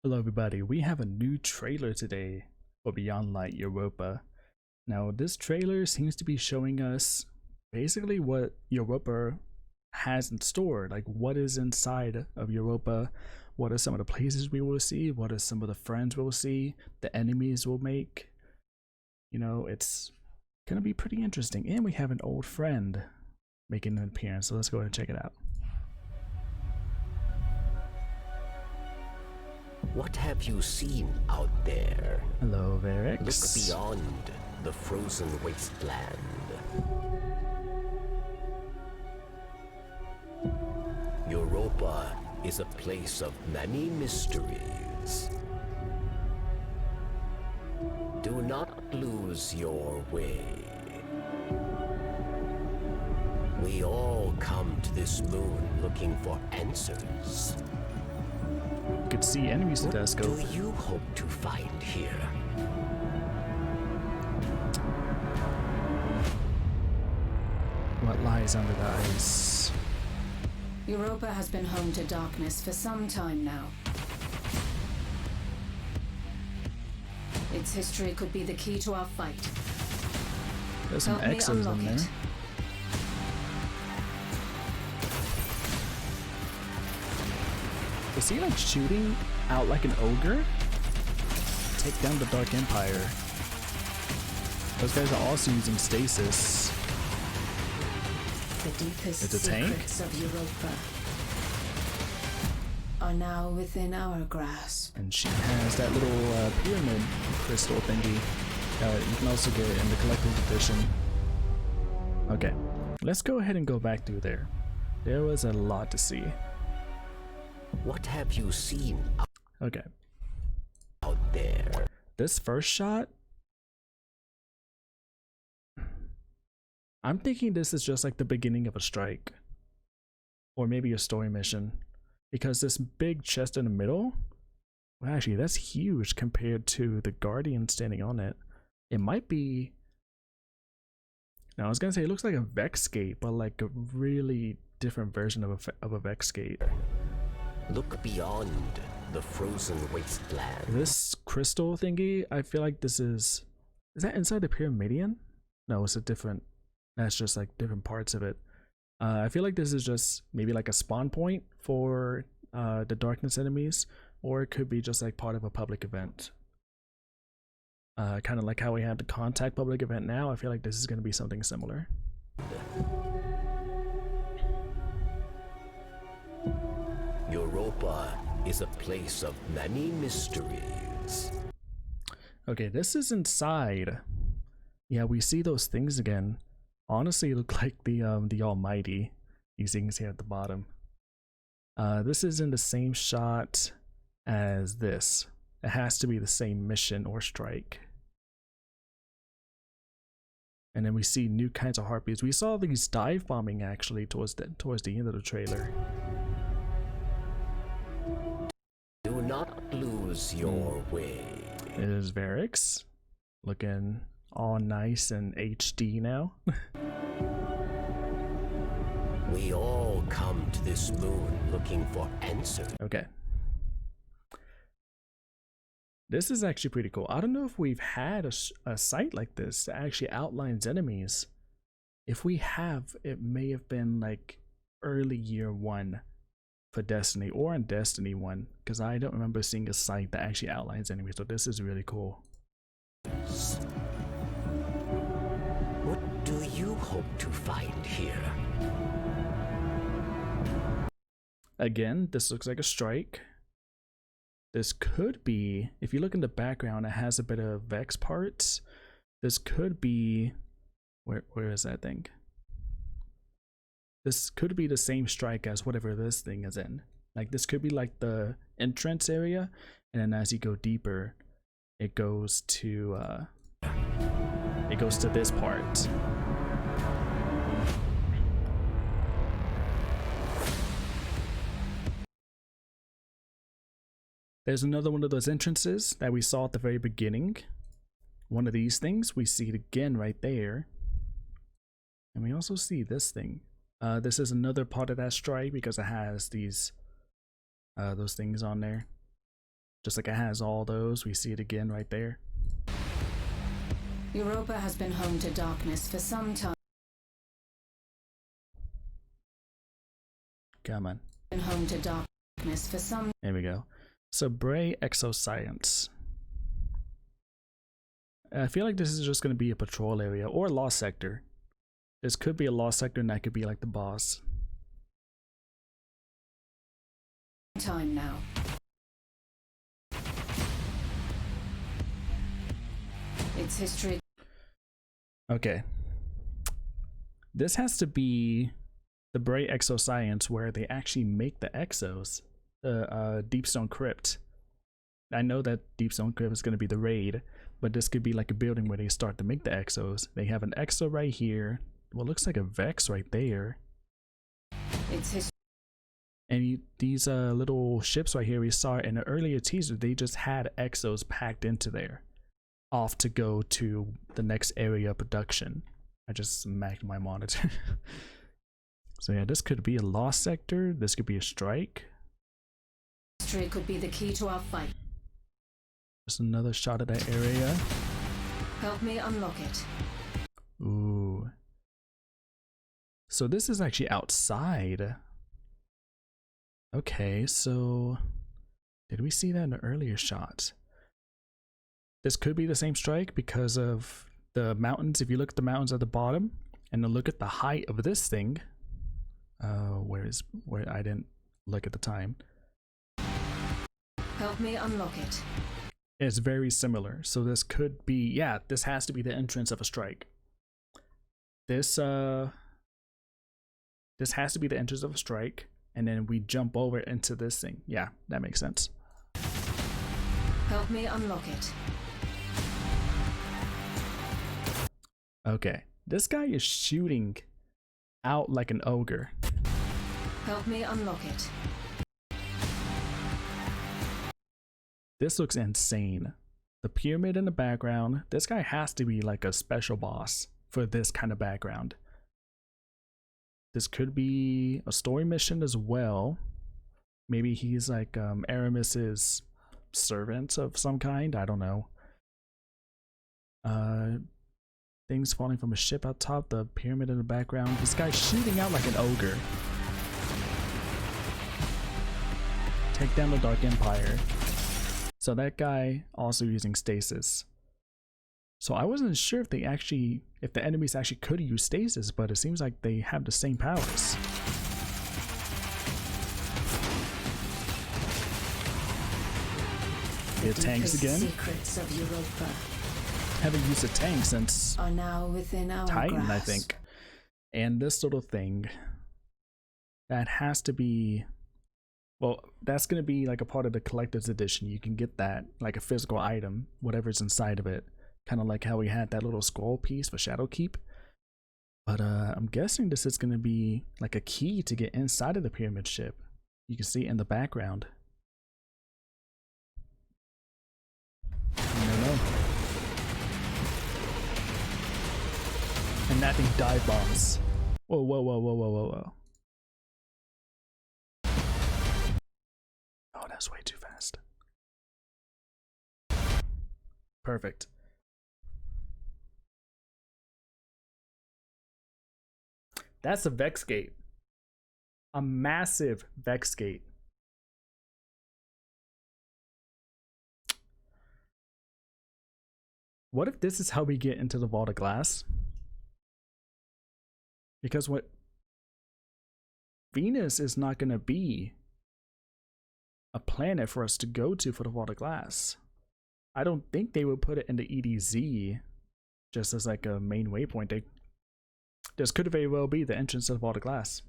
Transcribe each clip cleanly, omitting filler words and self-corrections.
Hello everybody, we have a new trailer today for Beyond Light Europa. Now this trailer seems to be showing us basically what Europa has in store, like what is inside of Europa, what are some of the places we will see, what are some of the friends we'll see, the enemies we'll make. You know, it's gonna be pretty interesting, and we have an old friend making an appearance, so let's go ahead and check it out. What have you seen out there? Hello, Varix. Look beyond the frozen wasteland. Europa is a place of many mysteries. Do not lose your way. We all come to this moon looking for answers. You could see enemies to that scope. What do you hope to find here? What lies under the ice? Europa has been home to darkness for some time now. Its history could be the key to our fight. There's some Help me X's unlock in there. it. Is he like shooting out like an ogre? Take down the Dark Empire. Those guys are also using stasis. The deepest It's a tank? secrets of Europa are now within our grasp. And she has that little pyramid crystal thingy you can also get in the collector's edition. Okay, let's go ahead and go back through there. There was a lot to see. What have you seen Okay, out there? this first shot, I'm thinking this is just like the beginning of a strike. Or maybe a story mission. Because this big chest in the middle, well, actually that's huge compared to the Guardian standing on it. It might be, now I was gonna say it looks like a Vex gate, but like a really different version of a Vex gate. Look beyond the frozen wasteland. This crystal thingy, I feel like this is that inside the Pyramidion? No, it's a different, that's just like different parts of it. I feel like this is just maybe like a spawn point for the darkness enemies, or it could be just like part of a public event. Kind of like how we have the contact public event now. I feel like this is going to be something similar. Europa is a place of many mysteries. Okay, this is inside. Yeah, we see those things again. Honestly, look like the Almighty. These things here at the bottom. This is in the same shot as this. It has to be the same mission or strike. And then we see new kinds of harpies. We saw these dive bombing actually towards the end of the trailer. Do not lose your way. It is Varix, looking all nice and HD now. We all come to this moon looking for answers. Okay. This is actually pretty cool. I don't know if we've had a site like this that actually outlines enemies. If we have, it may have been like early year 1 for Destiny, or in Destiny 1, because I don't remember seeing a site that actually outlines enemies, so this is really cool. What do you hope to find here? Again, this looks like a strike. This could be, if you look in the background, it has a bit of Vex parts. This could be, where is that thing? This could be the same strike as whatever this thing is in. Like this could be like the entrance area, and then as you go deeper, it goes to this part. There's another one of those entrances that we saw at the very beginning. One of these things, we see it again right there. And we also see this thing. This is another part of that strike because it has these those things on there. just like it has all those. We see it again right there. Europa has been home to darkness for some time. Come on. Been home to darkness for some. There we go. So Bray Exoscience. I feel like this is just going to be a patrol area or a lost sector. This could be a lost sector and that could be like the boss. Time now. Its history. Okay. This has to be the Bray Exoscience where they actually make the exos. The Deepstone Crypt. I know that Deepstone Crypt is going to be the raid, but this could be like a building where they start to make the exos. They have an exo right here. Well, looks like a Vex right there. Its history. And these little ships right here we saw in an earlier teaser, they just had exos packed into there. Off to go to the next area of production. I just smacked my monitor. So yeah, this could be a lost sector. This could be a strike. History could be the key to our fight. Just another shot at that area. Help me unlock it. Ooh. So this is actually outside. Okay, so did we see that in an earlier shot? This could be the same strike because of the mountains. If you look at the mountains at the bottom and then look at the height of this thing, where I didn't look at the time. Help me unlock it. It's very similar. So this could be, yeah, this has to be the entrance of a strike. This has to be the entrance of a strike, and then we jump over into this thing. Yeah, that makes sense. Help me unlock it. Okay, this guy is shooting out like an ogre. Help me unlock it. This looks insane. The pyramid in the background. This guy has to be like a special boss for this kind of background. This could be a story mission as well. Maybe he's like Aramis's servant of some kind. I don't know. Things falling from a ship out top. The pyramid in the background. This guy's shooting out like an ogre. Take down the Dark Empire. So that guy also using stasis. So I wasn't sure if the enemies actually could use stasis, but it seems like they have the same powers. The tanks again. Secrets of Europa Haven't used a tank since are now within our Titan, grasp. I think. And this little thing, that has to be, well, that's going to be like a part of the collector's edition. You can get that like a physical item, whatever's inside of it. Kind of like how we had that little scroll piece for Shadowkeep. But I'm guessing this is going to be like a key to get inside of the pyramid ship. You can see it in the background. I don't know. And that thing dive bombs. Whoa, whoa, whoa, whoa, whoa, whoa, whoa. Oh, that's way too fast. Perfect. That's a Vex gate. A massive Vex gate. What if this is how we get into the Vault of Glass? Because what Venus is not going to be a planet for us to go to for the Vault of Glass. I don't think they would put it in the EDZ just as like a main waypoint. This could very well be the entrance to the Vault of Glass.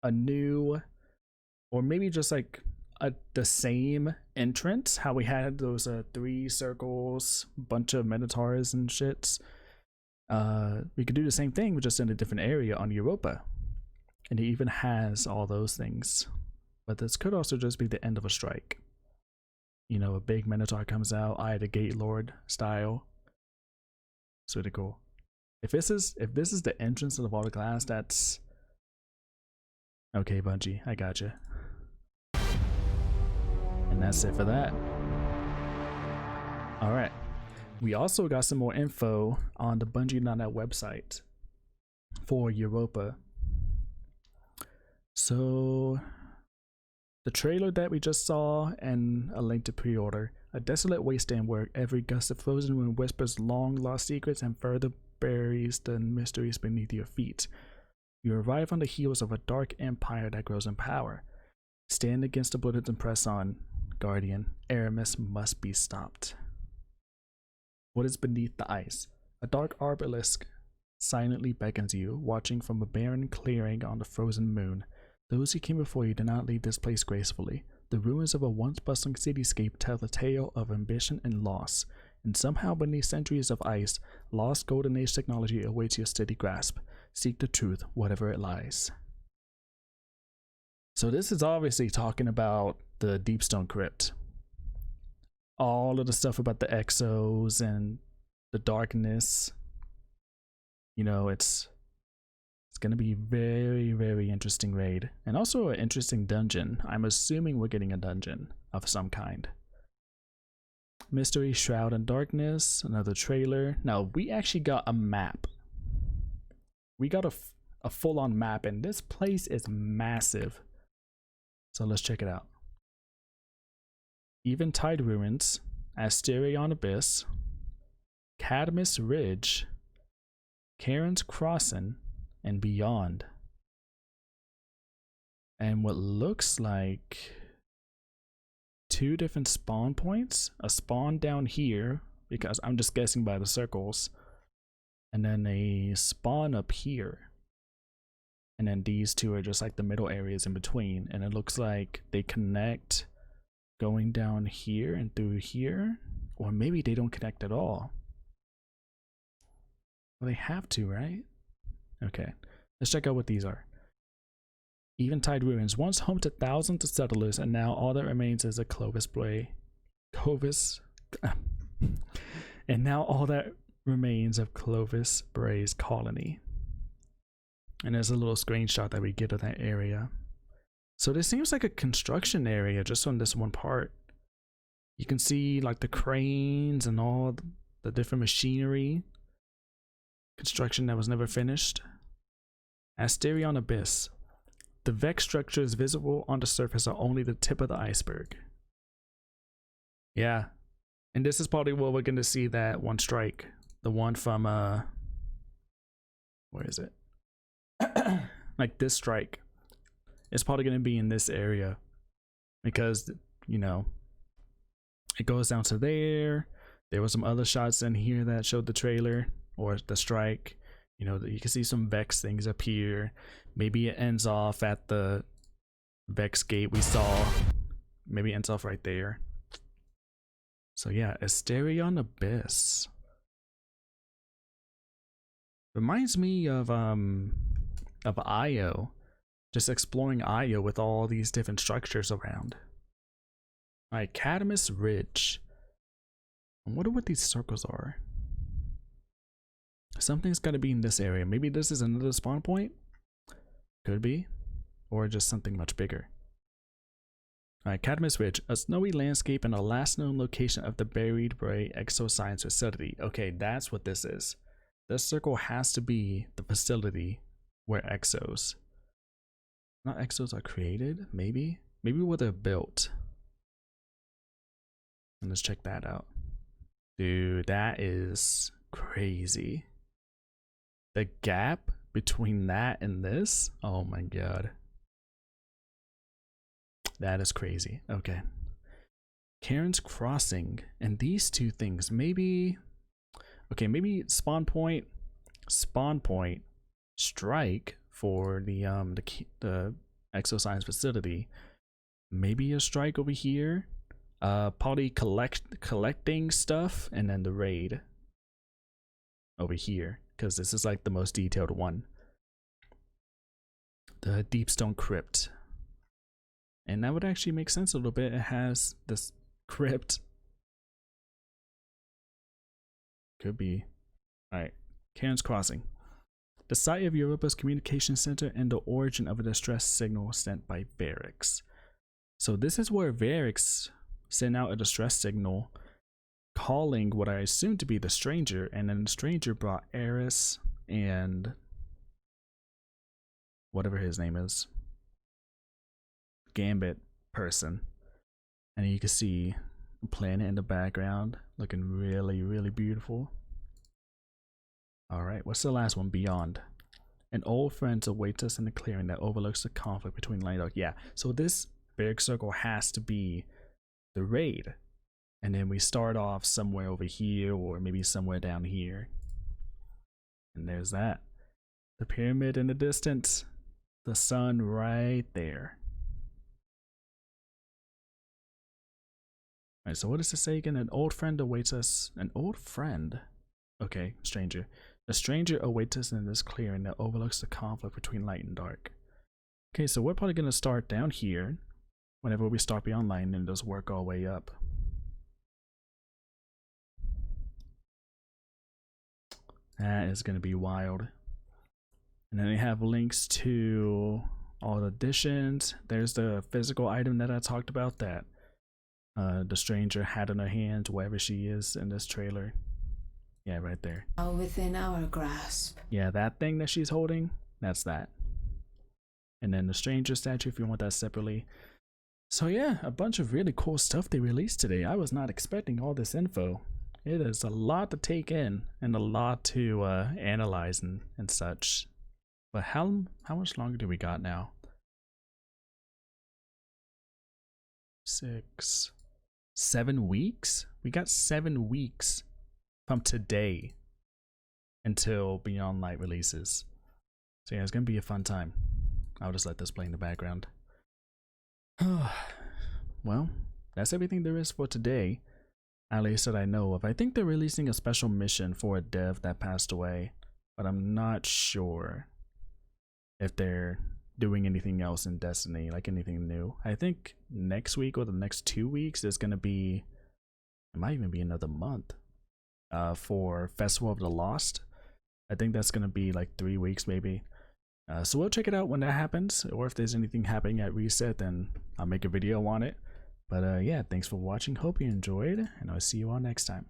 A new, or maybe just like the same entrance, how we had those 3 circles, bunch of Minotaurs and shits. We could do the same thing, but just in a different area on Europa. And it even has all those things. But this could also just be the end of a strike. You know, a big Minotaur comes out, Eye of the Gate Lord style. It's really cool. If this is the entrance to the Vault of Glass, that's okay, Bungie. I gotcha. And that's it for that. All right. We also got some more info on the Bungie.net website for Europa. So, the trailer that we just saw and a link to pre-order. A desolate wasteland where every gust of frozen wind whispers long-lost secrets and further buries the mysteries beneath your feet. You arrive on the heels of a dark empire that grows in power. Stand against the bullets and press on, Guardian. Aramis must be stopped. What is beneath the ice? A dark obelisk silently beckons you, watching from a barren clearing on the frozen moon. Those who came before you did not leave this place gracefully. The ruins of a once bustling cityscape tell the tale of ambition and loss, and somehow beneath centuries of ice, lost golden age technology awaits your steady grasp. Seek the truth, whatever it lies. So this is obviously talking about the Deepstone Crypt. All of the stuff about the exos and the darkness. You know, it's going to be very, very interesting raid. And also an interesting dungeon. I'm assuming we're getting a dungeon of some kind. Mystery, Shroud, and Darkness. Another trailer. Now, we actually got a map. We got a full-on map, and this place is massive. So let's check it out. Eventide Ruins, Asterion Abyss, Cadmus Ridge, Karen's Crossing, and beyond. And what looks like 2 different spawn points. A spawn down here, because I'm just guessing by the circles, and then a spawn up here. And then these 2 are just like the middle areas in between, and it looks like they connect going down here and through here, or maybe they don't connect at all. Well, they have to, right? Okay, let's check out what these are. Eventide Ruins, once home to thousands of settlers, and now all that remains is a and now all that remains of Clovis Bray's colony. And there's a little screenshot that we get of that area. So this seems like a construction area just on this one part. You can see like the cranes and all the different machinery. Construction that was never finished. Asterion Abyss. The Vex structures visible on the surface are only the tip of the iceberg. Yeah. And this is probably where we're going to see that one strike. The one from, where is it? Like this strike. It's probably going to be in this area. Because, you know, it goes down to there. There were some other shots in here that showed the trailer or the strike. You know, you can see some Vex things up here. Maybe it ends off at the Vex gate we saw. Maybe it ends off right there. So yeah, Asterion Abyss. Reminds me of Io. Just exploring Io with all these different structures around. Alright, Cadmus Ridge. I wonder what these circles are. Something's got to be in this area. Maybe this is another spawn point? Could be. Or just something much bigger. Alright, Cadmus Ridge. A snowy landscape and the last known location of the buried Bray Exoscience Facility. Okay, that's what this is. This circle has to be the facility where exos. Not exos are created? Maybe? Maybe where they're built. And let's check that out. Dude, that is crazy. The gap between that and this? Oh my god. That is crazy. Okay. Karen's Crossing. And these 2 things. Maybe... Okay, maybe spawn point, strike for the Exoscience Facility. Maybe a strike over here. Probably collecting stuff, and then the raid over here, because this is like the most detailed one. The Deepstone Crypt. And that would actually make sense a little bit. It has this crypt. Could be. Alright, Karen's Crossing. The site of Europa's communication center and the origin of a distress signal sent by Varix. So this is where Varix sent out a distress signal calling what I assume to be the stranger, and then the stranger brought Eris and whatever his name is, Gambit person. And you can see the planet in the background looking really, really beautiful. Alright, what's the last one? Beyond. An old friend awaits us in the clearing that overlooks the conflict between light and dark. Yeah, so this big circle has to be the raid. And then we start off somewhere over here, or maybe somewhere down here. And there's that. The pyramid in the distance. The sun right there. Alright, so what does it say again? An old friend awaits us. An old friend? Okay, stranger. A stranger awaits us in this clearing that overlooks the conflict between light and dark. Okay, so we're probably going to start down here whenever we start Beyond Light and just work our way up. That is going to be wild. And then they have links to all the additions. There's the physical item that I talked about that the stranger had in her hands, wherever she is in this trailer. Yeah, right there. All within our grasp. Yeah, that thing that she's holding, that's that. And then the stranger statue if you want that separately. So yeah, a bunch of really cool stuff they released today. I was not expecting all this info. It is a lot to take in and a lot to analyze and such. But how much longer do we got now? 6, 7 weeks? We got 7 weeks from today until Beyond Light releases. So yeah, it's gonna be a fun time. I'll just let this play in the background. Well, that's everything there is for today. At least that I know of. I think they're releasing a special mission for a dev that passed away, but I'm not sure if they're doing anything else in Destiny, like anything new. I think next week or the next 2 weeks is gonna be, it might even be another month, for Festival of the Lost. I think that's gonna be like 3 weeks maybe. So we'll check it out when that happens, or if there's anything happening at Reset, then I'll make a video on it. But yeah, thanks for watching, hope you enjoyed, and I'll see you all next time.